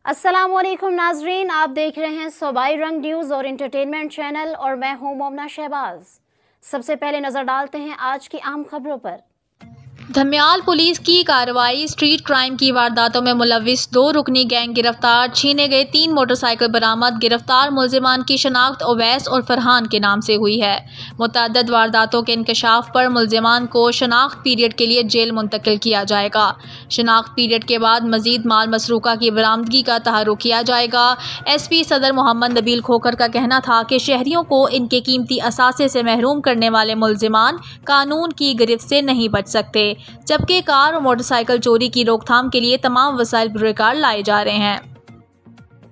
अस्सलामुअलैकुम नाजरीन, आप देख रहे हैं सूबाई रंग न्यूज़ और इंटरटेनमेंट चैनल और मैं हूं मोमना शहबाज। सबसे पहले नजर डालते हैं आज की अहम खबरों पर। धमियाल पुलिस की कार्रवाई। स्ट्रीट क्राइम की वारदातों में मुलविस 2 रुकनी गैंग गिरफ्तार। छीने गए 3 मोटरसाइकिल बरामद। गिरफ्तार मुलजिमान की शनाख्त ओवैस और फरहान के नाम से हुई है। मुतअद्दिद वारदातों के इंकशाफ पर मुलजिमान को शनाख्त पीरियड के लिए जेल मुंतकिल किया जाएगा। शनाख्त पीरियड के बाद मजीद माल मसरूका की बरामदगी का तहर्रुक किया जाएगा। SP सदर मोहम्मद नबील खोखर का कहना था कि शहरियों को इनके कीमती असासे से महरूम करने वाले मुलजिमान कानून की गिरफ्त से नहीं बच सकते, जबकि कार और मोटरसाइकिल चोरी की रोकथाम के लिए तमाम वसाइल पुरकार लाए जा रहे हैं।